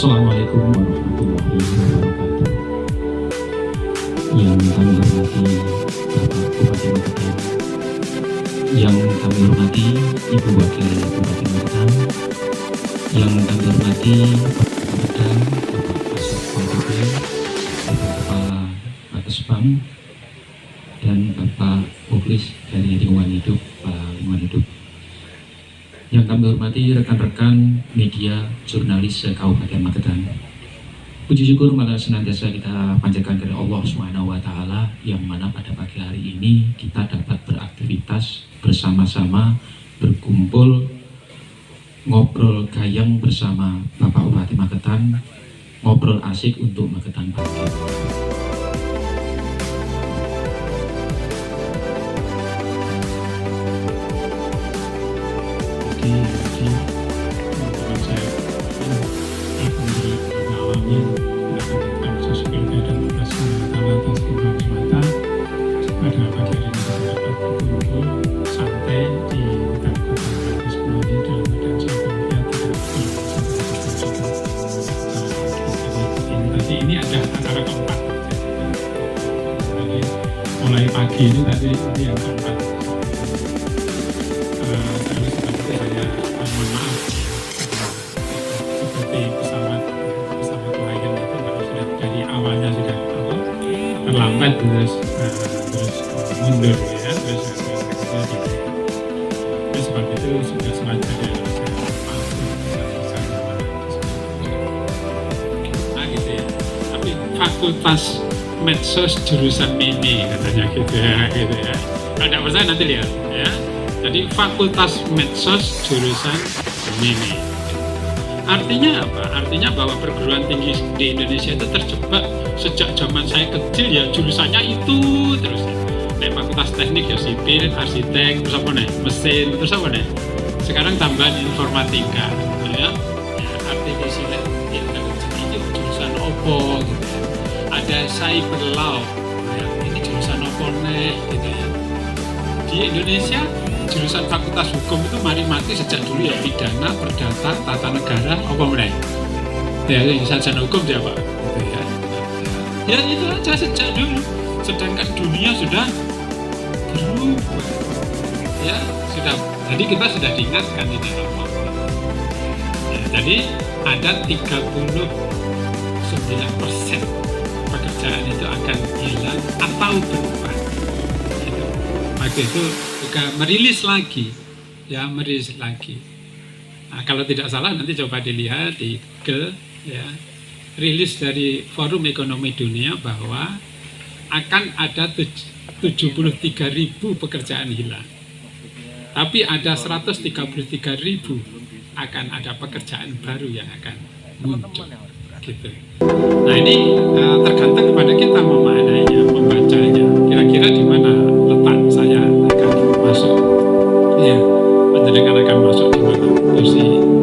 Assalamualaikum warahmatullahi wabarakatuh. Yang kami hormati Bapak Bupati Magetan, yang kami hormati Ibu Wakil Bupati Magetan, yang kami hormati Bapak Magetan, Bapak Kasub PKP, Bapak Kepala Bakesbam, dan Bapak Puklis dari Lingkungan Hidup, Pak Lingkungan Hidup. Yang kami hormati rekan-rekan media jurnalis Kabupaten Magetan. Puji syukur malah senantiasa kita panjatkan kepada Allah Subhanahu wa Ta'ala, yang mana pada pagi hari ini kita dapat beraktivitas bersama-sama, berkumpul, ngobrol gayeng bersama Bapak Bupati Magetan, ngobrol asik untuk Magetan Pagi. Jadi teman saya menjadi pengalaman mendapatkan khusus pilkada dan tugas utama atas Tuhan semata. Pada pagi hari ini kita dapat berkumpul santai di Kabupaten Magetan ini dalam keadaan sehat tidak tadi ini ada acara keempat. Jadi mulai pagi ini tadi yang keempat. Terlambat terus mundur ya, terus sebab itu sudah selanjutnya gitu ya. Tapi fakultas medsos jurusan mini katanya gitu ya. Kalau tidak percaya nanti lihat ya. Jadi fakultas medsos jurusan mini. Artinya apa? Artinya bahwa perguruan tinggi di Indonesia itu terjebak sejak zaman saya kecil ya, jurusannya itu terus ya. Fakultas teknik ya sipil, arsitek, terus apa nih? Mesin, terus apa nih? Sekarang tambahan informatika ya. Artificial intelligence itu jurusan opo gitu ya. Ada cyber law ya. Ini jurusan opo nih gitu ya. Di Indonesia jurusan fakultas hukum itu mati sejak dulu ya, pidana, perdata, tata negara, apa mulai? Ya, sarjana hukum dia Pak. Gitu ya. Ya itu aja sejak dulu. Sedangkan dunia sudah berubah. Ya, sudah. Jadi kita sudah diingatkan di dalam ya, jadi ada 39% pekerjaan itu akan hilang atau berubah. Gitu. Maka itu juga merilis lagi. Nah, kalau tidak salah nanti coba dilihat di Google ya. Rilis dari Forum Ekonomi Dunia bahwa akan ada 73.000 pekerjaan hilang. Tapi ada 133.000 akan ada pekerjaan baru yang akan muncul. Gitu. Nah ini tergantung kepada kita memaknainya, membacanya. Kira-kira di mana letak saya akan masuk? Ya, panjenengan akan masuk di mana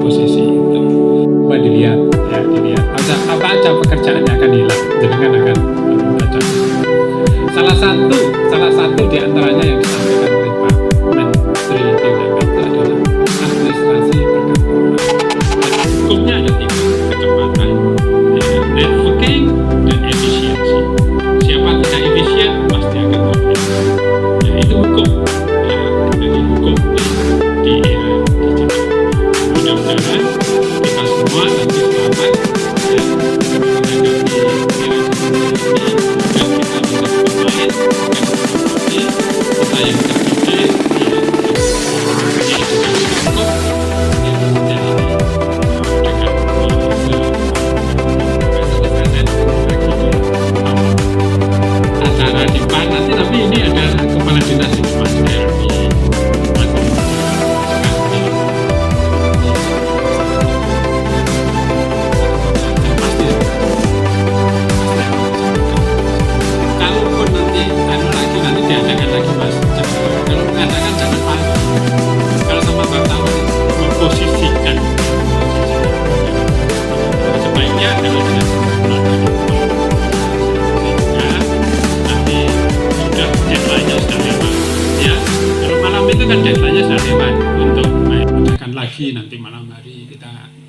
posisi itu? Coba dilihat. Ya, dilihat apa aja pekerjaan yang akan hilang, jenengan akan membaca. Salah satu di antaranya yang disampaikan oleh Pak Menteri BUMN itu adalah administrasi perkantoran. Hukumnya ada 3, kecepatan, ya, networking, dan efisiensi. Siapa tidak efisien pasti akan terlibat. Ya, itu hukum. Ya, jadi hukum di era digital. Mudah-mudahan kita semua nanti selamat ya, menghadapi era seperti ini, dan kita bisa bermain dengan kita yang terdidik yang cukup ya, dan dengan acara di PAN nanti, tapi ini ada kepala dinas di Mas Hermi.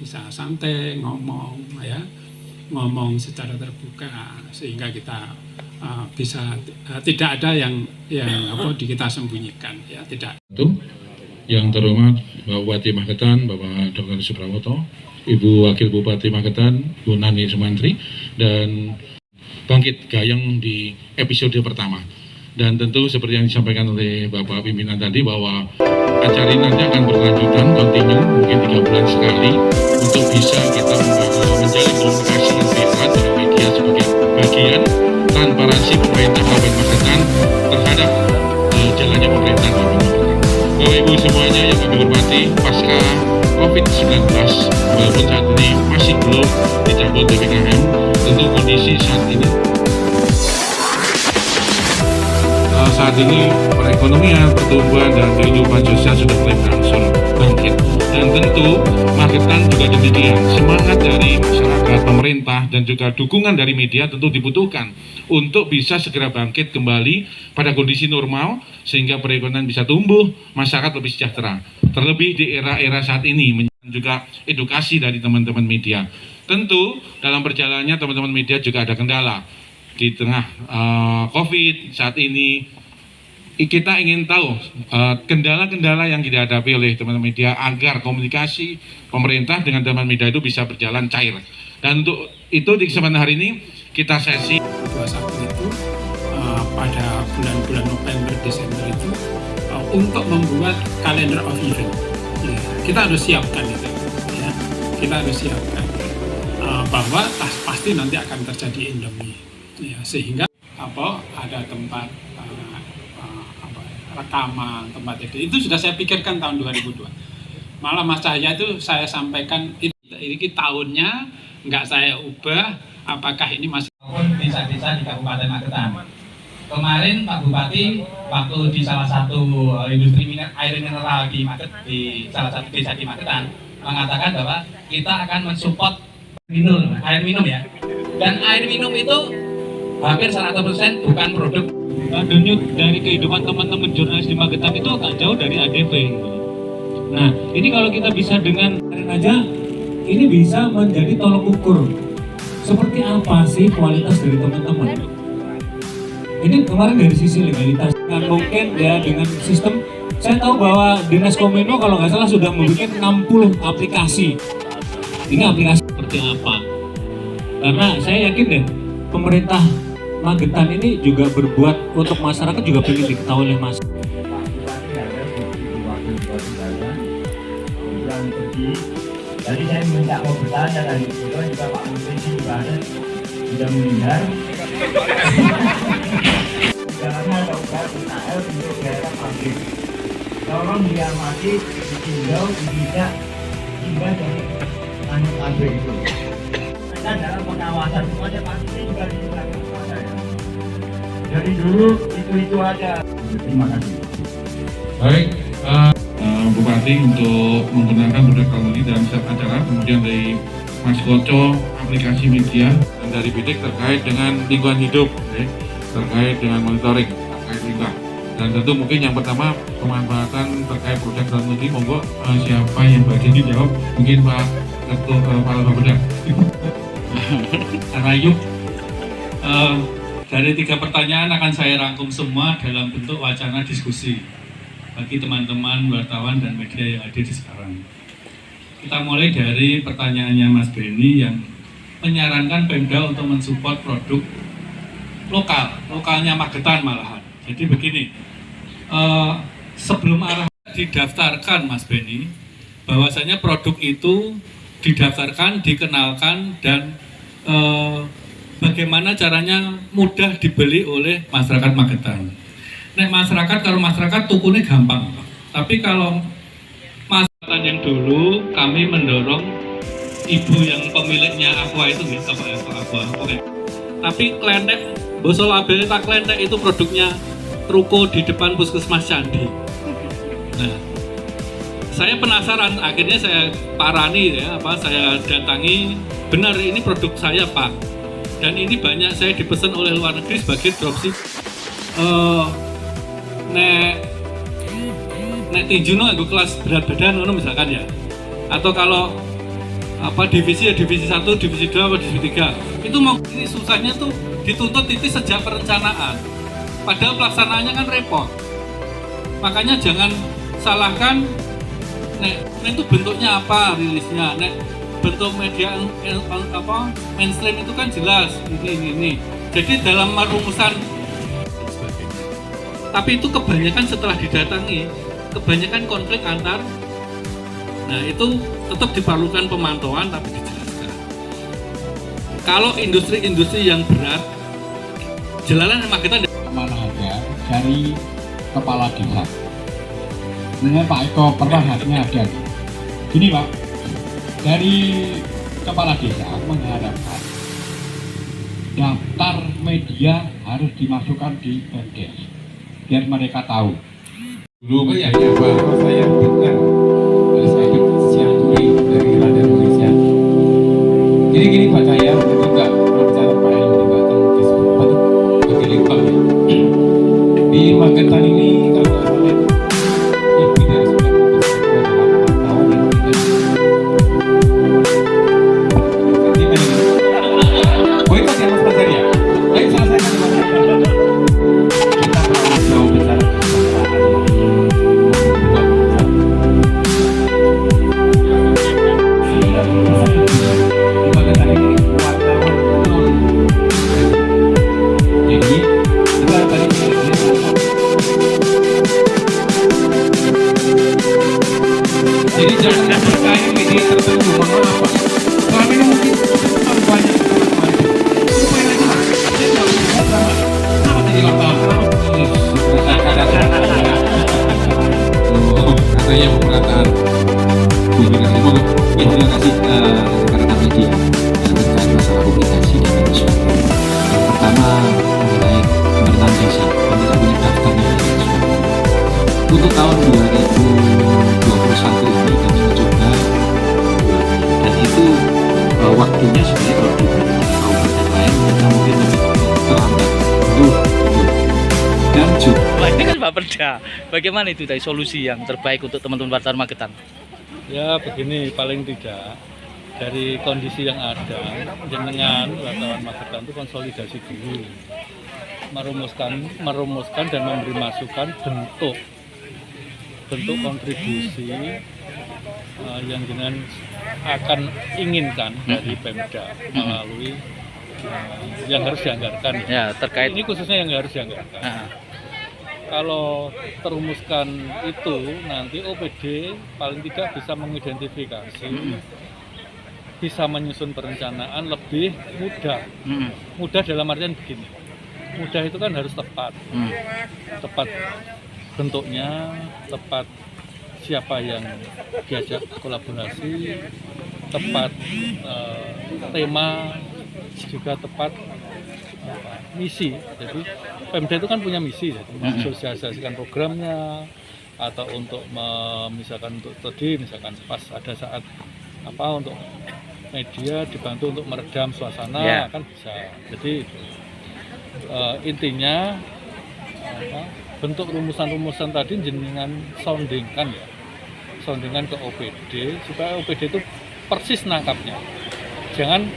bisa santai ngomong ya, ngomong secara terbuka sehingga kita bisa tidak ada yang kita sembunyikan ya, tidak. Yang terhormat Bapak Bupati Magetan, Bapak Dr. Suprawoto, Ibu Wakil Bupati Magetan, Bu Nani Sumantri, dan Bangkit Gayeng di episode pertama. Dan tentu seperti yang disampaikan oleh Bapak pimpinan tadi bahwa acara ini nanti akan berlanjutan, kontinu, mungkin 3 bulan sekali, untuk bisa kita menjalin komunikasi yang sehat dengan media sebagai bagian transparansi pemerintah Kabupaten Magetan terhadap jalannya pemerintahan Kabupaten Magetan. Bapak Ibu semuanya yang kami hormati, pasca COVID-19, walaupun saat ini masih belum dicabut PPKM, tentu kondisi saat ini perekonomian, pertumbuhan, dan kehidupan sosial sudah mulai berangsur bangkit. Dan tentu Magetan juga demikian. Semangat dari masyarakat, pemerintah, dan juga dukungan dari media tentu dibutuhkan untuk bisa segera bangkit kembali pada kondisi normal sehingga perekonomian bisa tumbuh, masyarakat lebih sejahtera. Terlebih di era-era saat ini, juga edukasi dari teman-teman media. Tentu dalam perjalanannya teman-teman media juga ada kendala. Di tengah COVID saat ini, kita ingin tahu kendala-kendala yang dihadapi oleh teman-teman media agar komunikasi pemerintah dengan teman media itu bisa berjalan cair. Dan untuk itu di kesempatan hari ini kita sesi 21 itu pada bulan-bulan November Desember itu untuk membuat calendar of event. Ya, kita harus siapkan itu. Ya. Kita harus siapkan bahwa pasti nanti akan terjadi endemi. Ya, sehingga ada tempat rekaman, tempat itu sudah saya pikirkan tahun 2002. Malah Mas Cahya itu saya sampaikan ini tahunnya nggak saya ubah, apakah ini masih desa-desa di Kabupaten Magetan. Kemarin Pak Bupati waktu di salah satu industri air mineral di salah satu desa di Magetan mengatakan bahwa kita akan mensupport air minum ya. Dan air minum itu hampir 100% bukan produk. Denyut dari kehidupan teman-teman jurnalis di Magetan itu agak jauh dari ADP. Nah, ini kalau kita bisa dengan aja, ini bisa menjadi tolok ukur seperti apa sih kualitas dari teman-teman. Ini kemarin dari sisi legalitas, dan mungkin ya dengan sistem, saya tahu bahwa Dinas Kominfo kalau nggak salah sudah membuat 60 aplikasi. Ini aplikasi seperti apa? Karena saya yakin deh, pemerintah Magetan ini juga berbuat untuk masyarakat, juga pengen diketahui oleh masyarakat. Jadi saya minta mau bertanya tadi, juga Pak Menteri juga ada, sudah mendengar. Jalannya ada upaya Israel untuk daerah pabrik. Tolong diamati, ditinjau, dibijak, hingga dari lanjut pabrik itu. Kita dalam pengawasan semuanya pasti juga dilakukan. Dari dulu itu aja. Terima kasih. Baik, Bupati untuk menggunakan produk teknologi dalam setiap acara, kemudian dari Mas Koco, aplikasi media, dan dari Bidik terkait dengan lingkungan hidup, terkait dengan monitoring, terkait limbah. Dan tentu mungkin yang pertama pemanfaatan terkait produk teknologi, monggo siapa yang bagian dijawab, mungkin Pak Ketua Kepala Bapeda. Rayu, dari 3 pertanyaan akan saya rangkum semua dalam bentuk wacana diskusi bagi teman-teman wartawan dan media yang hadir di sekarang. Kita mulai dari pertanyaannya Mas Benny yang menyarankan Pemda untuk mensupport produk lokalnya Magetan malahan. Jadi begini, sebelum arah didaftarkan Mas Benny, bahwasanya produk itu didaftarkan, dikenalkan, dan bagaimana caranya mudah dibeli oleh masyarakat Magetan. Nek masyarakat, kalau masyarakat tukunya gampang, tapi kalau masyarakat yang dulu kami mendorong ibu yang pemiliknya Aqua itu gitu, Aqua. Oke. Tapi klentek, bosol labelnya tak klentek itu produknya ruko di depan Puskesmas Candi. Nah, saya penasaran, akhirnya saya parani ya, saya datangi, benar ini produk saya Pak. Dan ini banyak saya dipesan oleh luar negeri sebagai dropship. Nek tinju no aku kelas berat badan misalkan ya. Atau kalau divisi ya divisi 1, divisi 2, atau divisi 3. Itu mau ini susahnya tuh dituntut titik sejak perencanaan. Padahal pelaksanaannya kan repot. Makanya jangan salahkan nek itu bentuknya apa rilisnya. Nek bentuk media mainstream itu kan jelas ini. Jadi dalam rumusan sebagainya. Tapi itu kebanyakan setelah didatangi, kebanyakan konflik antar. Nah itu tetap diperlukan pemantauan tapi dijelaskan. Kalau industri-industri yang berat, jalanan emang kita mana ada dari kepala desa. Sebenarnya Pak Eko pernah haknya ada. Gini Pak, dari kepala desa mengharapkan daftar media harus dimasukkan di Pemdes biar mereka tahu. Dulu ya Pak, saya bukan saya hidup siang sore dari Radar Indonesia. Jadi gini Pak, saya juga berbicara Pak yang juga tentang Facebook bagi lingkang ya. Di Magetan ini kalau saya lebih dari 98 tahun yang kita boykot ya Mas Pasar ya. Ayo selesaikan kita mau bicara jadi jangan percaya media tertentu, mohon maaf Pak. Selama ini mungkin terlalu banyak supaya lagi Pak. Saya tidak bisa sama tadi lokal. Katanya pemerataan publikasi. Terima kasih rekan-rekan media terkait masalah publikasi dan management. Yang pertama mengenai pemerintahan desa, kami tidak punya daftarnya dari untuk tahun 2021 ini kami mencoba dan itu waktunya sebenarnya kalau dibandingkan kabupaten lain kita mungkin lebih terlambat dan juga ini kan Pak Perda, bagaimana itu dari solusi yang terbaik untuk teman-teman wartawan Magetan? ya begini, paling tidak dari kondisi yang ada dengan wartawan Magetan itu konsolidasi dulu, merumuskan dan memberi masukan bentuk kontribusi yang dengan akan inginkan dari Pemda melalui yang harus dianggarkan Ya, terkait ini khususnya yang harus dianggarkan. Kalau terumuskan itu nanti OPD paling tidak bisa mengidentifikasi, bisa menyusun perencanaan lebih mudah. Mudah dalam artian begini, mudah itu kan harus tepat, tepat bentuknya, tepat siapa yang diajak kolaborasi, tepat tema, juga tepat misi. Jadi Pemda itu kan punya misi, jadi mensosialisasikan programnya atau untuk misalkan untuk tadi misalkan pas ada saat untuk media dibantu untuk meredam suasana kan bisa. Jadi intinya bentuk rumusan-rumusan tadi jenengan soundingkan ke OPD supaya OPD itu persis nangkapnya. Jangan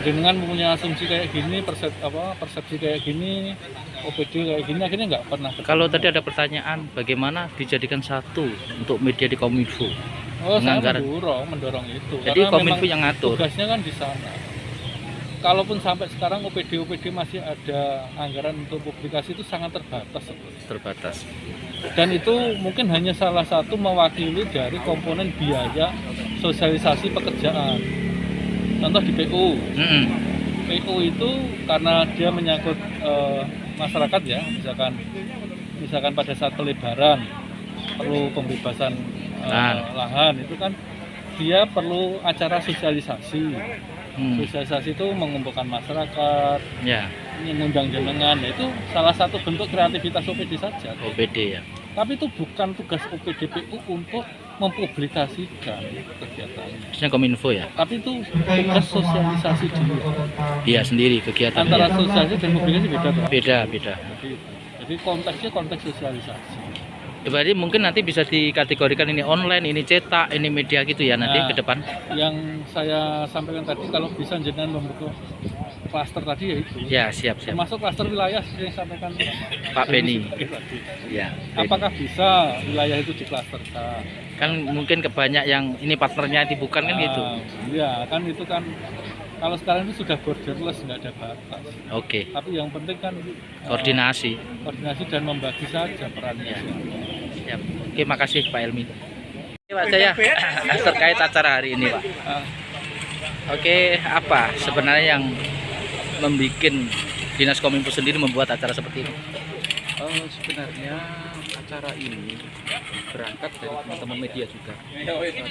jenengan mempunyai asumsi kayak gini, persepsi kayak gini, OPD kayak gini, akhirnya nggak pernah. Kalau tadi ada pertanyaan, bagaimana dijadikan satu untuk media di Kominfo? Saya mendorong itu. Jadi Kominfo yang ngatur. Tugasnya kan di sana. Kalaupun sampai sekarang OPD masih ada anggaran untuk publikasi itu sangat terbatas. Dan itu mungkin hanya salah satu mewakili dari komponen biaya sosialisasi pekerjaan. Contoh di PU. PU itu karena dia menyangkut masyarakat ya, misalkan pada saat pelebaran perlu pembebasan lahan, itu kan dia perlu acara sosialisasi. Sosialisasi itu mengumpulkan masyarakat, mengundang jenengan, itu salah satu bentuk kreativitas OPD saja. OPD ya. Tapi itu bukan tugas OPD PU untuk mempublikasikan kegiatannya. Maksudnya Kominfo ya. Tapi itu tugas sosialisasi dulu. Dia sendiri kegiatan. Antara sosialisasi dan publikasi beda. Beda. Jadi konteksnya konteks sosialisasi. Berarti mungkin nanti bisa dikategorikan ini online, ini cetak, ini media gitu ya nanti Nah, ke depan. Yang saya sampaikan tadi, kalau bisa jenengan membentuk klaster tadi ya itu. Ya, siap. Termasuk klaster wilayah seperti yang disampaikan Pak Beni. tadi. Ya. Apakah bisa wilayah itu diklasterkan? Kan mungkin kebanyak yang ini partnernya itu bukan kan gitu. Iya, kan itu kan kalau sekarang itu sudah borderless, nggak ada batas. Oke. Tapi yang penting kan Koordinasi. koordinasi dan membagi saja perannya. Ya. Siap. Oke, makasih Pak Elmi. Oke, Pak Jaya, terkait acara hari ini, Pak. Oke, apa sebenarnya yang membuat Dinas Kominfo sendiri membuat acara seperti ini? Sebenarnya acara ini berangkat dari teman-teman media juga.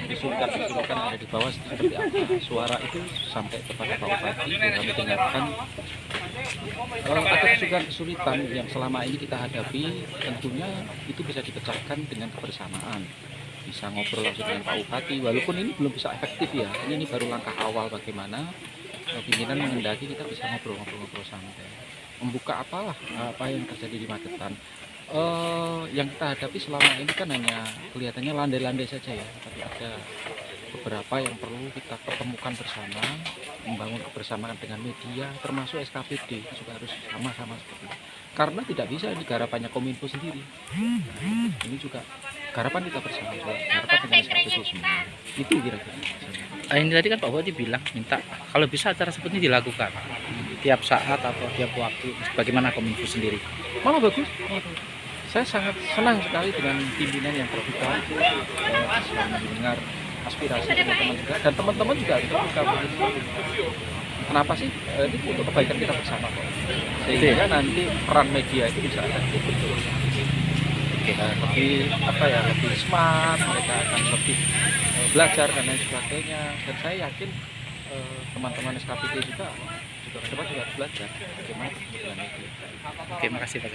Disuruhkan yang ada di bawah seperti apa suara itu sampai kepada Pak Bupati dan kami dengarkan. Ada kesulitan yang selama ini kita hadapi, tentunya itu bisa dipecahkan dengan kebersamaan. Bisa ngobrol langsung dengan Pak Bupati, walaupun ini belum bisa efektif ya. Ini baru langkah awal bagaimana pimpinan mengendaki kita bisa ngobrol-ngobrol santai. Membuka apa yang terjadi di Magetan. Yang kita hadapi selama ini kan hanya kelihatannya landai-landai saja ya, tapi ada beberapa yang perlu kita ketemukan bersama, membangun kebersamaan dengan media, termasuk SKPD juga harus sama-sama seperti itu. Karena tidak bisa di garapannya Kominfo sendiri. Ini juga garapan kita bersama, garapan dengan SKPD semua. Itu kira-kira. Ini tadi kan Pak Bupati bilang minta kalau bisa acara seperti ini dilakukan tiap saat atau tiap waktu. Bagaimana Kominfo sendiri? Malah bagus. Saya sangat senang sekali dengan pimpinan yang terbuka, mendengar aspirasi teman-teman juga, dan teman-teman juga terbuka. Kenapa sih? Ini untuk kebaikan kita bersama kok. Sehingga nanti peran media itu bisa efektif betul. Lebih smart, mereka akan lebih belajar dan lain sebagainya. Dan saya yakin teman-teman SKPD juga harus belajar bagaimana kebutuhan media. Oke, makasih Pak.